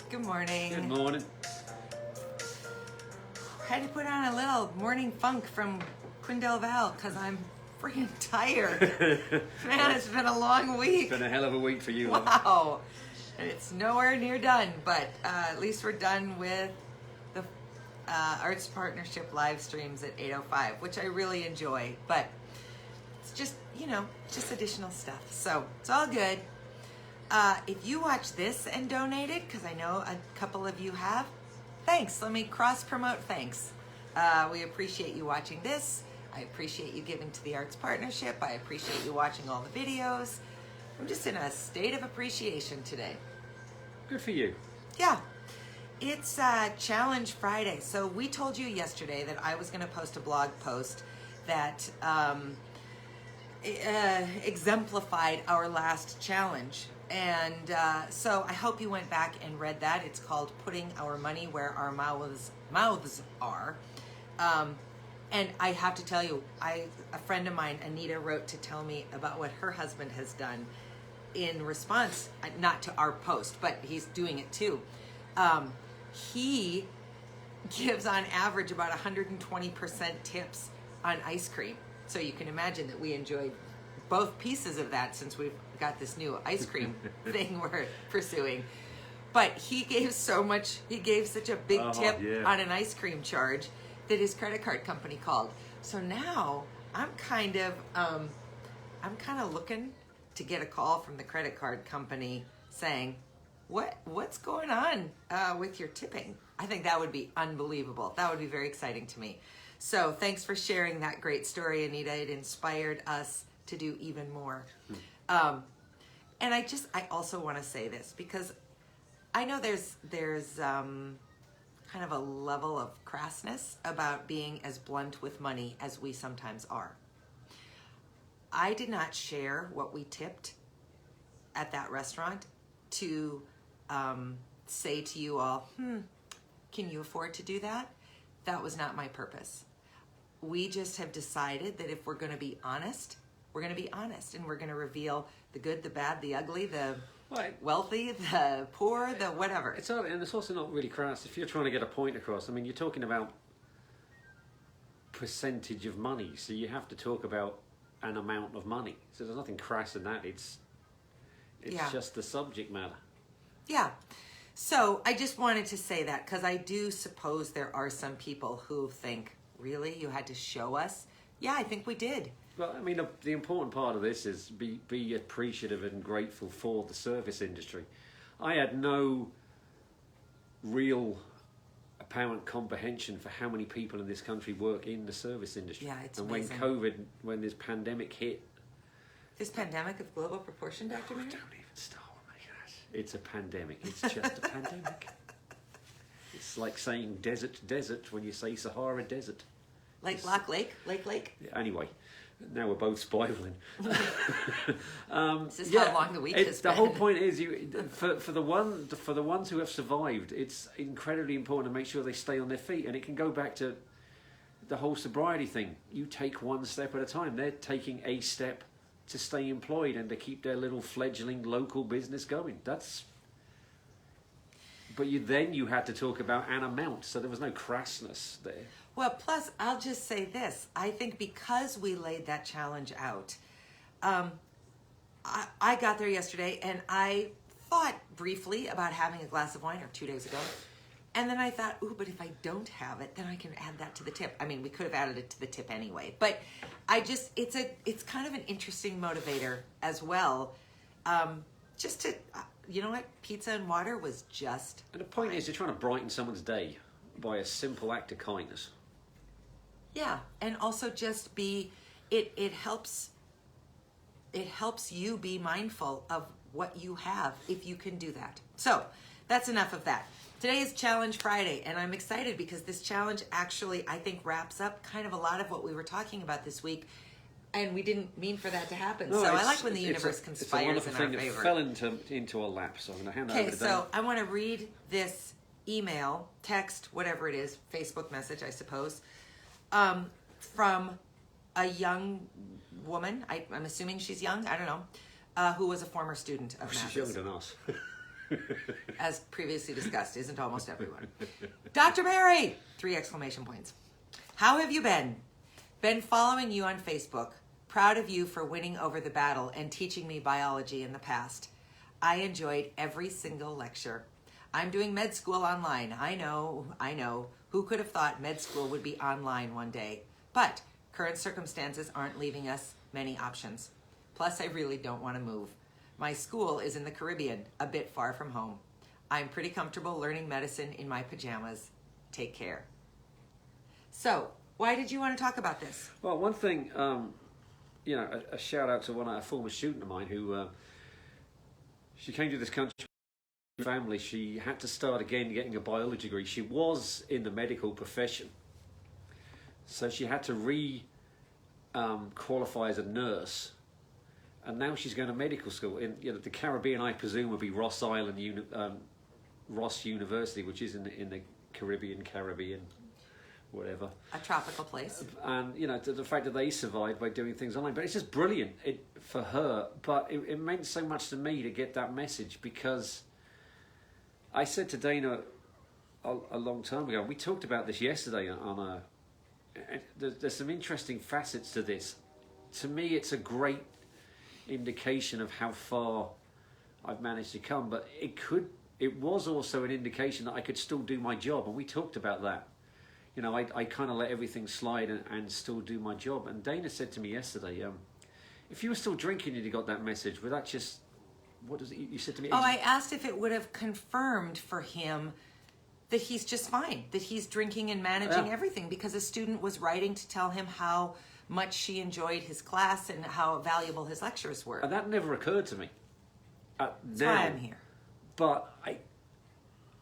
Good morning. Good morning. Had to put on a little morning funk from Quindel Val because I'm freaking tired. Man, it's been a long week. It's been a hell of a week for you. Wow. And it's nowhere near done, but at least we're done with the Arts Partnership live streams at 8:05, which I really enjoy. But it's just, just additional stuff. So it's all good. If you watch this and donated, because I know a couple of you have, thanks. Let me cross-promote thanks. We appreciate you watching this. I appreciate you giving to the Arts Partnership. I appreciate you watching all the videos. I'm just in a state of appreciation today. Good for you. Yeah. It's Challenge Friday. So we told you yesterday that I was going to post a blog post that exemplified our last challenge. And so I hope you went back and read that. It's called Putting Our Money Where Our Mouths Are. And I have to tell you, a friend of mine, Anita, wrote to tell me about what her husband has done in response, not to our post, but he's doing it too. He gives on average about 120% tips on ice cream. So you can imagine that we enjoyed both pieces of that since we've got this new ice cream thing we're pursuing. But he gave such a big tip on an ice cream charge that his credit card company called. So now I'm kind of looking to get a call from the credit card company saying, what's going on with your tipping? I think that would be unbelievable. That would be very exciting to me. So thanks for sharing that great story, Anita. It inspired us to do even more. And I also want to say this because I know there's kind of a level of crassness about being as blunt with money as we sometimes are. I did not share what we tipped at that restaurant to say to you all, can you afford to do that? That was not my purpose. We just have decided that if we're going to be honest, we're going to be honest, and we're going to reveal the good, the bad, the ugly, the wealthy, the poor, the whatever. And it's also not really crass. If you're trying to get a point across, I mean, you're talking about percentage of money, so you have to talk about an amount of money. So there's nothing crass in that. It's just the subject matter. Yeah. So I just wanted to say that because I do suppose there are some people who think, really, you had to show us? Yeah, I think we did. Well, I mean, the important part of this is be appreciative and grateful for the service industry. I had no real apparent comprehension for how many people in this country work in the service industry. Yeah, it's amazing. And when this pandemic hit... This pandemic of global proportion, Dr. Mary? Don't even start with me. It's a pandemic. It's just a pandemic. It's like saying desert when you say Sahara Desert. Like Lake? Yeah, anyway, now we're both spiraling. This is how long the week has been. The whole point is, for the ones who have survived, it's incredibly important to make sure they stay on their feet. And it can go back to the whole sobriety thing. You take one step at a time. They're taking a step to stay employed and to keep their little fledgling local business going. But you had to talk about an amount, so there was no crassness there. Well, plus, I'll just say this. I think because we laid that challenge out, I got there yesterday and I thought briefly about having a glass of wine, or 2 days ago. And then I thought, but if I don't have it, then I can add that to the tip. I mean, we could have added it to the tip anyway. But it's kind of an interesting motivator as well. Just to, you know what? Pizza and water was just And the point is, you're trying to brighten someone's day by a simple act of kindness. Yeah, and also just it helps you be mindful of what you have if you can do that. So that's enough of that. Today is Challenge Friday, and I'm excited because this challenge actually, I think, wraps up kind of a lot of what we were talking about this week, and we didn't mean for that to happen. So I like when the universe conspires in our favor. It's a wonderful thing that fell into a lap, so I'm going to hand that over to Dan. Okay, so I want to read this email, text, whatever it is, Facebook message, I suppose, from a young woman. I'm assuming she's young. I don't know. Who was a former student of math. She's younger than us. as previously discussed, isn't almost everyone. Dr. Mary! 3 exclamation points. How have you been? Been following you on Facebook. Proud of you for winning over the battle and teaching me biology in the past. I enjoyed every single lecture. I'm doing med school online. I know. Who could have thought med school would be online one day? But current circumstances aren't leaving us many options. Plus, I really don't want to move. My school is in the Caribbean, a bit far from home. I'm pretty comfortable learning medicine in my pajamas. Take care. So, why did you want to talk about this? Well, one thing, a shout out to a former student of mine who, she came to this country. Family, she had to start again getting a biology degree. She was in the medical profession, so she had to qualify as a nurse, and now she's going to medical school in the Caribbean. I presume would be Ross University, which is in the Caribbean, whatever. A tropical place. And the fact that they survived by doing things online, but it's just brilliant for her. But it meant so much to me to get that message, because I said to Dana a long time ago, we talked about this yesterday there's some interesting facets to this. To me, it's a great indication of how far I've managed to come, but it was also an indication that I could still do my job, and we talked about that. I kind of let everything slide and still do my job. And Dana said to me yesterday, if you were still drinking and you got that message, would that just... What does it, you said to me? Oh, I asked if it would have confirmed for him that he's just fine, that he's drinking and managing everything, because a student was writing to tell him how much she enjoyed his class and how valuable his lectures were. And that never occurred to me. That's why I'm here. But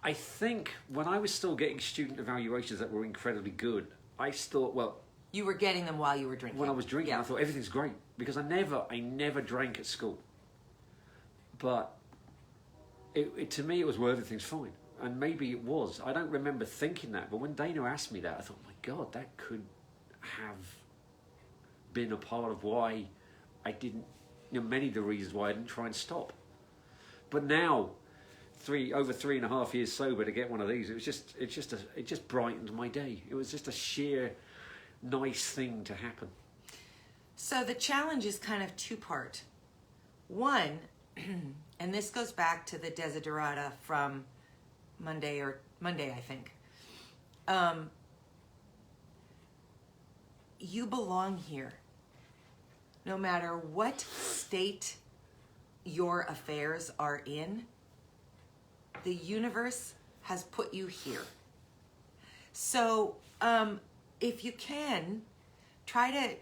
I think when I was still getting student evaluations that were incredibly good, I thought, well... You were getting them while you were drinking. When I was drinking, I thought everything's great, because I never drank at school. But to me, it was, well, everything's fine. And maybe it was. I don't remember thinking that. But when Dana asked me that, I thought, my God, that could have been a part of why I didn't, many of the reasons why I didn't try and stop. But now, over 3.5 years sober, to get one of these, it just brightened my day. It was just a sheer nice thing to happen. So the challenge is kind of 2-part. One, and this goes back to the desiderata from Monday, I think. You belong here. No matter what state your affairs are in, the universe has put you here. So, if you can, try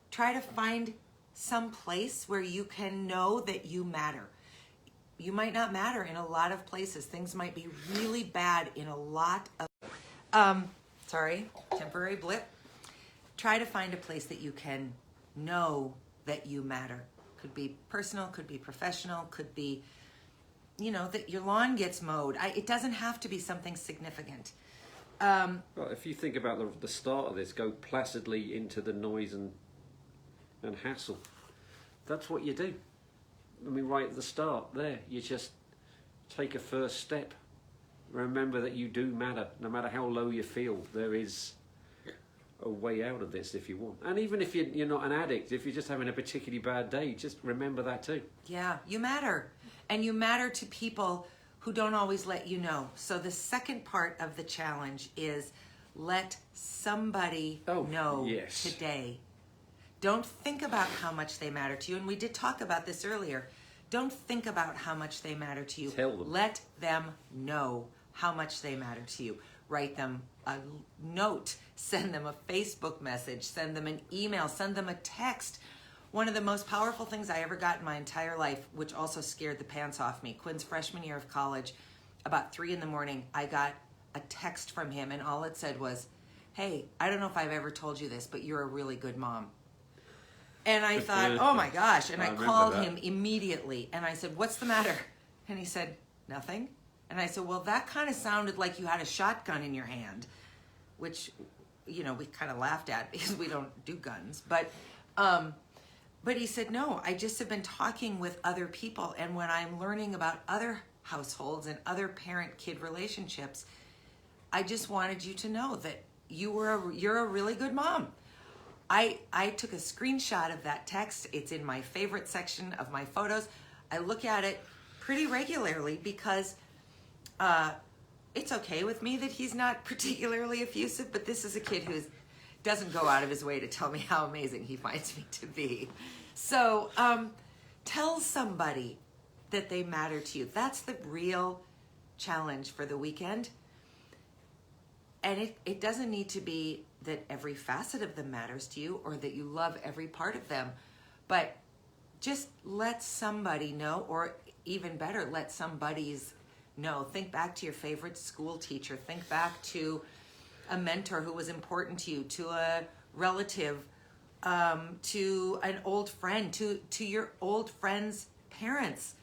to find some place where you can know that you matter. You might not matter in a lot of places. Things might be really bad in a lot of... temporary blip. Try to find a place that you can know that you matter. Could be personal, could be professional, could be, that your lawn gets mowed. It doesn't have to be something significant. Well, if you think about the start of this, go placidly into the noise and hassle. That's what you do. I mean, right at the start there, you just take a first step. Remember that you do matter. No matter how low you feel, there is a way out of this if you want. And even if you're not an addict, if you're just having a particularly bad day, just remember that too. Yeah, you matter. And you matter to people who don't always let you know. So the second part of the challenge is let somebody know today. Don't think about how much they matter to you. And we did talk about this earlier. Don't think about how much they matter to you. Tell them. Let them know how much they matter to you. Write them a note. Send them a Facebook message. Send them an email. Send them a text. One of the most powerful things I ever got in my entire life, which also scared the pants off me, Quinn's freshman year of college, about 3 a.m, I got a text from him, and all it said was, "Hey, I don't know if I've ever told you this, but you're a really good mom." And I thought, oh my gosh. And I called him immediately. And I said, "What's the matter?" And he said, "Nothing." And I said, "Well, that kind of sounded like you had a shotgun in your hand," which, we kind of laughed at because we don't do guns. But he said, "No, I just have been talking with other people. And when I'm learning about other households and other parent-kid relationships, I just wanted you to know that you're a really good mom. I took a screenshot of that text. It's in my favorite section of my photos. I look at it pretty regularly because it's okay with me that he's not particularly effusive, but this is a kid who doesn't go out of his way to tell me how amazing he finds me to be. So tell somebody that they matter to you. That's the real challenge for the weekend. And it doesn't need to be that every facet of them matters to you or that you love every part of them, but just let somebody know, or even better, let somebody's know. Think back to your favorite school teacher. Think back to a mentor who was important to you, to a relative, to an old friend, to your old friend's parents.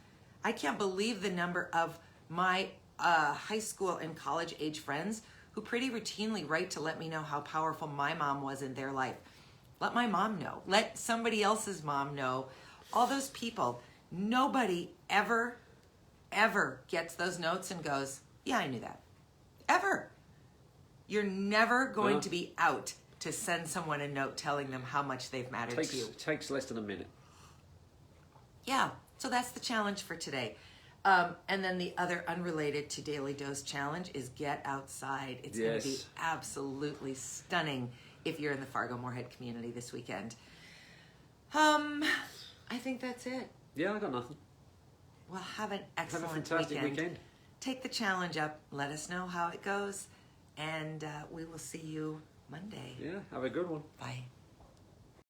I can't believe the number of my high school and college age friends who pretty routinely write to let me know how powerful my mom was in their life. Let my mom know. Let somebody else's mom know. All those people, nobody ever gets those notes and goes, yeah, I knew that. Ever. You're never going to be out to send someone a note telling them how much they've mattered to you. Takes less than a minute. Yeah, so that's the challenge for today. And then the other unrelated to Daily Dose challenge is get outside. It's going to be absolutely stunning if you're in the Fargo-Moorhead community this weekend. I think that's it. Yeah, I got nothing. Well, have an excellent Have a fantastic weekend. Take the challenge up. Let us know how it goes. And we will see you Monday. Yeah, have a good one. Bye.